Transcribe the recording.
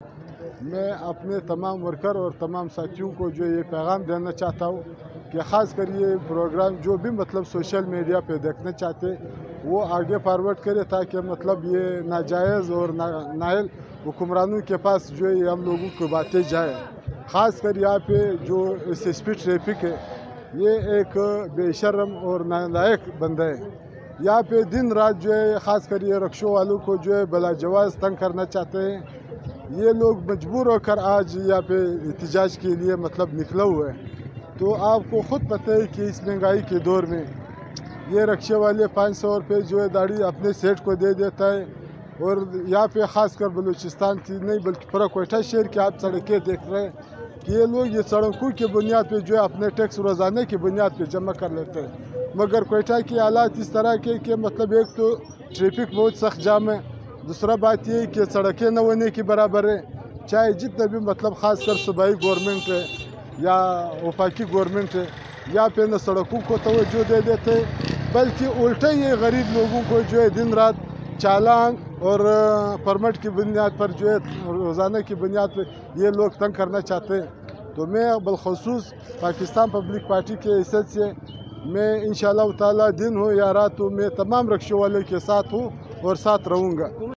मैं अपने तमाम वर्कर और तमाम साथियों को जो ये पैगाम देना चाहता हूँ कि ख़ास कर ये प्रोग्राम जो भी मतलब सोशल मीडिया पे देखना चाहते वो आगे फॉरवर्ड करे ताकि मतलब ये नाजायज़ और नाअहल हुक्मरानों के पास जो है हम लोगों को बातें जाए। ख़ास कर यहाँ पे जो स्पीड ट्रैफिक है ये एक बेशर्म और नालायक बंदा है। यहाँ पे दिन रात जो है ख़ास कर ये रक्शों वालों को जो है बलाजवाज़ तंग करना चाहते हैं। ये लोग मजबूर होकर आज यहाँ पे एहतजाज के लिए मतलब निकला हुआ है। तो आपको ख़ुद पता है कि इस महंगाई के दौर में ये रक्शे वाले 500 रुपये जो है दाढ़ी अपने सेठ को दे देता है। और यहाँ पे ख़ास कर बलूचिस्तान की नहीं बल्कि पूरा कोयटा शहर की आप सड़कें देख रहे हैं कि ये लोग ये सड़कों की बुनियाद पे जो है अपने टैक्स रोज़ाना की बुनियाद पे जमा कर लेते हैं। मगर कोयटा के हालात इस तरह के कि मतलब एक तो ट्रैफिक बहुत सख्त जाम है, दूसरा बात ये है कि सड़कें न होने की बराबर है। चाहे जितने भी मतलब ख़ास कर सूबाई गवर्नमेंट है या वफाकी गवर्नमेंट है यहाँ पे न सड़कों को तवज्जो दे देते बल्कि उल्टा ये गरीब लोगों को जो है दिन रात चालान और परमिट की बुनियाद पर जो है रोज़ाना की बुनियाद पर ये लोग तंग करना चाहते हैं। तो मैं बलखसूस पाकिस्तान पब्लिक पार्टी के हैसियत से मैं इंशाअल्लाह ताला दिन हो या रात हो मैं तमाम रक्शों वाले के साथ हूँ और साथ रहूँगा।